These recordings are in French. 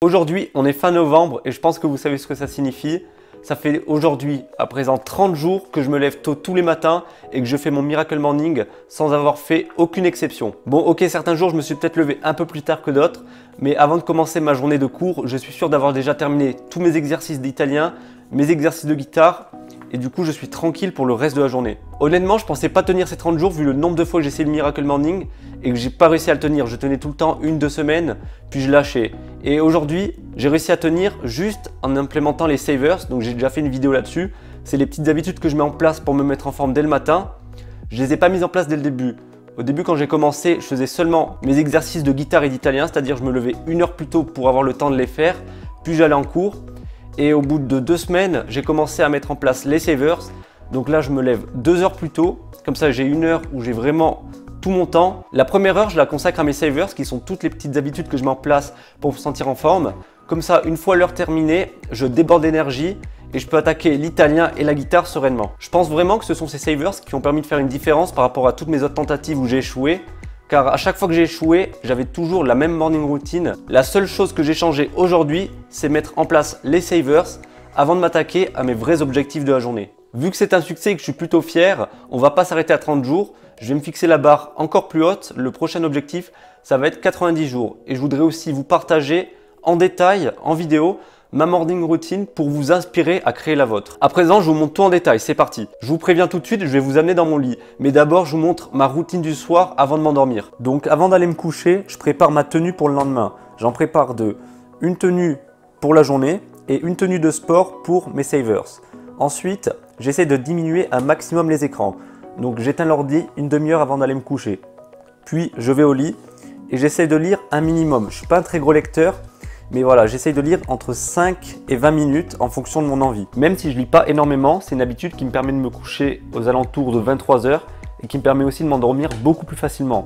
Aujourd'hui, on est fin novembre et je pense que vous savez ce que ça signifie. Ça fait aujourd'hui, à présent 30 jours que je me lève tôt tous les matins et que je fais mon Miracle Morning sans avoir fait aucune exception. Bon, ok, certains jours, je me suis peut-être levé un peu plus tard que d'autres, mais avant de commencer ma journée de cours, je suis sûr d'avoir déjà terminé tous mes exercices d'italien, mes exercices de guitare et du coup, je suis tranquille pour le reste de la journée. Honnêtement, je pensais pas tenir ces 30 jours vu le nombre de fois que j'ai essayé le Miracle Morning et que j'ai pas réussi à le tenir. Je tenais tout le temps 1-2 semaines, puis je lâchais. Et aujourd'hui, j'ai réussi à tenir juste en implémentant les savers. Donc j'ai déjà fait une vidéo là-dessus. C'est les petites habitudes que je mets en place pour me mettre en forme dès le matin. Je les ai pas mises en place dès le début. Au début, quand j'ai commencé, je faisais seulement mes exercices de guitare et d'italien, c'est-à-dire je me levais 1 heure plus tôt pour avoir le temps de les faire, puis j'allais en cours. Et au bout de 2 semaines, j'ai commencé à mettre en place les savers. Donc là, je me lève 2 heures plus tôt. Comme ça, j'ai 1 heure où j'ai vraiment tout mon temps. La première heure, je la consacre à mes savers, qui sont toutes les petites habitudes que je mets en place pour me sentir en forme. Comme ça, une fois l'heure terminée, je déborde d'énergie et je peux attaquer l'italien et la guitare sereinement. Je pense vraiment que ce sont ces savers qui ont permis de faire une différence par rapport à toutes mes autres tentatives où j'ai échoué. Car à chaque fois que j'ai échoué, j'avais toujours la même morning routine. La seule chose que j'ai changé aujourd'hui, c'est mettre en place les savers avant de m'attaquer à mes vrais objectifs de la journée. Vu que c'est un succès et que je suis plutôt fier, on va pas s'arrêter à 30 jours. Je vais me fixer la barre encore plus haute. Le prochain objectif, ça va être 90 jours. Et je voudrais aussi vous partager en détail, en vidéo, ma morning routine pour vous inspirer à créer la vôtre. À présent, je vous montre tout en détail, c'est parti. Je vous préviens tout de suite, je vais vous amener dans mon lit. Mais d'abord, je vous montre ma routine du soir avant de m'endormir. Donc avant d'aller me coucher, je prépare ma tenue pour le lendemain. J'en prépare deux. Une tenue pour la journée et une tenue de sport pour mes savers. Ensuite, j'essaie de diminuer un maximum les écrans. Donc j'éteins l'ordi une demi-heure avant d'aller me coucher. Puis je vais au lit et j'essaie de lire un minimum. Je ne suis pas un très gros lecteur. Mais voilà, j'essaye de lire entre 5 et 20 minutes en fonction de mon envie. Même si je lis pas énormément, c'est une habitude qui me permet de me coucher aux alentours de 23 h et qui me permet aussi de m'endormir beaucoup plus facilement.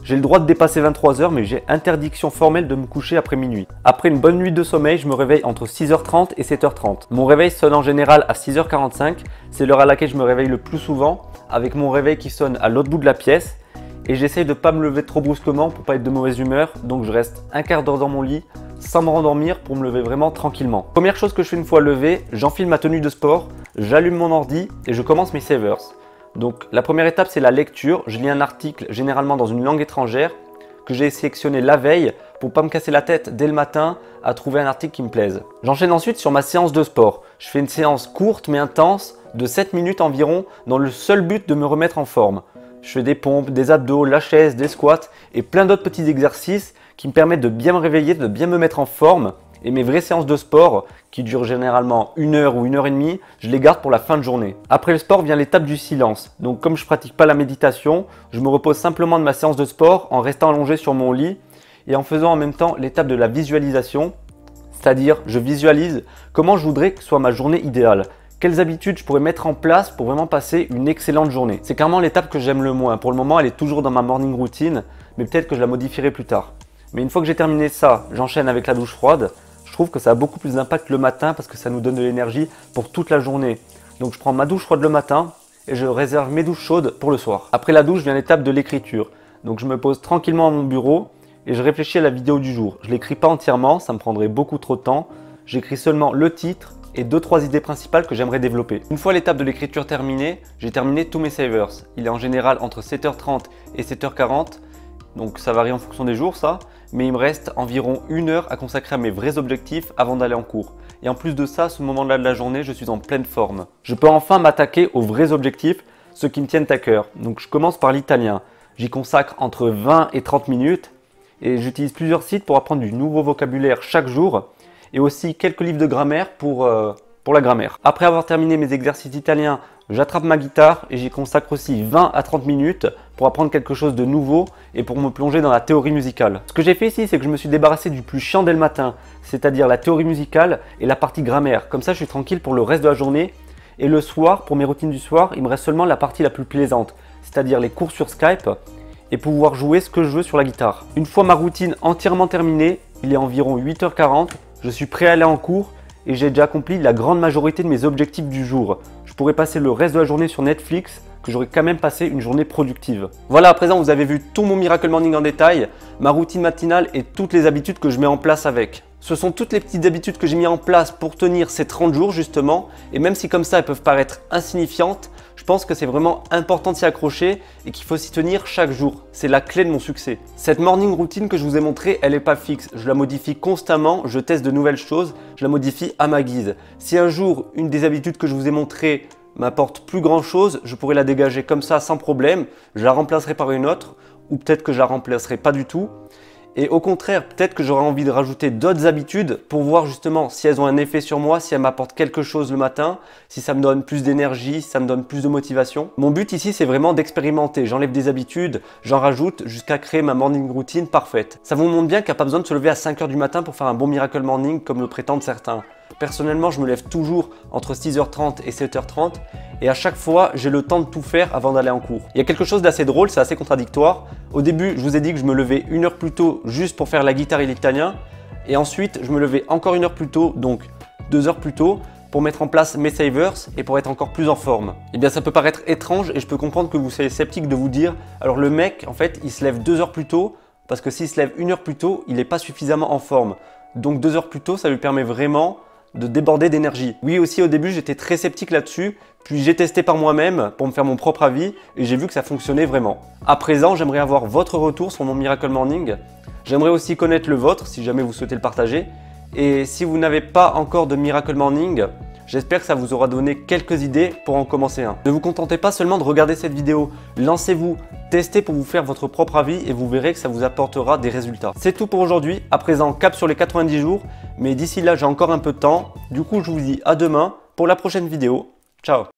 J'ai le droit de dépasser 23 h, mais j'ai interdiction formelle de me coucher après minuit. Après une bonne nuit de sommeil, je me réveille entre 6h30 et 7h30. Mon réveil sonne en général à 6h45. C'est l'heure à laquelle je me réveille le plus souvent, avec mon réveil qui sonne à l'autre bout de la pièce. Et j'essaye de ne pas me lever trop brusquement pour pas être de mauvaise humeur. Donc je reste un quart d'heure dans mon lit sans me rendormir pour me lever vraiment tranquillement. Première chose que je fais une fois levé, j'enfile ma tenue de sport, j'allume mon ordi et je commence mes savers. Donc la première étape, c'est la lecture. Je lis un article généralement dans une langue étrangère que j'ai sélectionné la veille pour pas me casser la tête dès le matin à trouver un article qui me plaise. J'enchaîne ensuite sur ma séance de sport. Je fais une séance courte mais intense de 7 minutes environ dans le seul but de me remettre en forme. Je fais des pompes, des abdos, la chaise, des squats et plein d'autres petits exercices qui me permettent de bien me réveiller, de bien me mettre en forme. Et mes vraies séances de sport, qui durent généralement 1 heure ou 1 heure et demie, je les garde pour la fin de journée. Après le sport vient l'étape du silence. Donc comme je pratique pas la méditation, je me repose simplement de ma séance de sport en restant allongé sur mon lit et en faisant en même temps l'étape de la visualisation. C'est-à-dire, je visualise comment je voudrais que soit ma journée idéale. Quelles habitudes je pourrais mettre en place pour vraiment passer une excellente journée. C'est clairement l'étape que j'aime le moins. Pour le moment, elle est toujours dans ma morning routine, mais peut-être que je la modifierai plus tard. Mais une fois que j'ai terminé ça, j'enchaîne avec la douche froide. Je trouve que ça a beaucoup plus d'impact le matin parce que ça nous donne de l'énergie pour toute la journée. Donc je prends ma douche froide le matin et je réserve mes douches chaudes pour le soir. Après la douche vient l'étape de l'écriture. Donc je me pose tranquillement à mon bureau et je réfléchis à la vidéo du jour. Je ne l'écris pas entièrement, ça me prendrait beaucoup trop de temps. J'écris seulement le titre et 2-3 idées principales que j'aimerais développer. Une fois l'étape de l'écriture terminée, j'ai terminé tous mes savers. Il est en général entre 7h30 et 7h40. Donc ça varie en fonction des jours ça, mais il me reste environ 1 heure à consacrer à mes vrais objectifs avant d'aller en cours. Et en plus de ça, à ce moment-là de la journée, je suis en pleine forme. Je peux enfin m'attaquer aux vrais objectifs, ceux qui me tiennent à cœur. Donc je commence par l'italien. J'y consacre entre 20 et 30 minutes et j'utilise plusieurs sites pour apprendre du nouveau vocabulaire chaque jour et aussi quelques livres de grammaire pour la grammaire. Après avoir terminé mes exercices italiens, j'attrape ma guitare et j'y consacre aussi 20 à 30 minutes pour apprendre quelque chose de nouveau et pour me plonger dans la théorie musicale. Ce que j'ai fait ici, c'est que je me suis débarrassé du plus chiant dès le matin, c'est-à-dire la théorie musicale et la partie grammaire. Comme ça, je suis tranquille pour le reste de la journée. Et le soir, pour mes routines du soir, il me reste seulement la partie la plus plaisante, c'est-à-dire les cours sur Skype et pouvoir jouer ce que je veux sur la guitare. Une fois ma routine entièrement terminée, il est environ 8h40, je suis prêt à aller en cours et j'ai déjà accompli la grande majorité de mes objectifs du jour. Je pourrais passer le reste de la journée sur Netflix, que j'aurais quand même passé une journée productive. Voilà, à présent vous avez vu tout mon Miracle Morning en détail, ma routine matinale et toutes les habitudes que je mets en place avec. Ce sont toutes les petites habitudes que j'ai mis en place pour tenir ces 30 jours justement, et même si comme ça elles peuvent paraître insignifiantes, je pense que c'est vraiment important de s'y accrocher et qu'il faut s'y tenir chaque jour. C'est la clé de mon succès. Cette morning routine que je vous ai montrée, elle n'est pas fixe. Je la modifie constamment, je teste de nouvelles choses, je la modifie à ma guise. Si un jour, une des habitudes que je vous ai montrées m'apporte plus grand chose, je pourrais la dégager comme ça sans problème, je la remplacerai par une autre, ou peut-être que je la remplacerai pas du tout. Et au contraire, peut-être que j'aurais envie de rajouter d'autres habitudes pour voir justement si elles ont un effet sur moi, si elles m'apportent quelque chose le matin, si ça me donne plus d'énergie, si ça me donne plus de motivation. Mon but ici, c'est vraiment d'expérimenter. J'enlève des habitudes, j'en rajoute jusqu'à créer ma morning routine parfaite. Ça vous montre bien qu'il n'y a pas besoin de se lever à 5 h du matin pour faire un bon miracle morning comme le prétendent certains. Personnellement, je me lève toujours entre 6h30 et 7h30 et à chaque fois, j'ai le temps de tout faire avant d'aller en cours. Il y a quelque chose d'assez drôle, c'est assez contradictoire. Au début, je vous ai dit que je me levais 1 heure plus tôt juste pour faire la guitare et l'italien et ensuite, je me levais encore 1 heure plus tôt, donc 2 heures plus tôt pour mettre en place mes savers et pour être encore plus en forme. Eh bien, ça peut paraître étrange et je peux comprendre que vous soyez sceptique de vous dire alors le mec, en fait, il se lève 2 heures plus tôt parce que s'il se lève 1 heure plus tôt, il n'est pas suffisamment en forme. Donc 2 heures plus tôt, ça lui permet vraiment de déborder d'énergie. Oui, aussi au début j'étais très sceptique là-dessus, puis j'ai testé par moi-même pour me faire mon propre avis et j'ai vu que ça fonctionnait vraiment. À présent, j'aimerais avoir votre retour sur mon Miracle Morning. J'aimerais aussi connaître le vôtre si jamais vous souhaitez le partager. Et si vous n'avez pas encore de Miracle Morning, j'espère que ça vous aura donné quelques idées pour en commencer un. Ne vous contentez pas seulement de regarder cette vidéo, lancez-vous, testez pour vous faire votre propre avis et vous verrez que ça vous apportera des résultats. C'est tout pour aujourd'hui. À présent, cap sur les 90 jours, mais d'ici là, j'ai encore un peu de temps. Du coup, je vous dis à demain pour la prochaine vidéo. Ciao!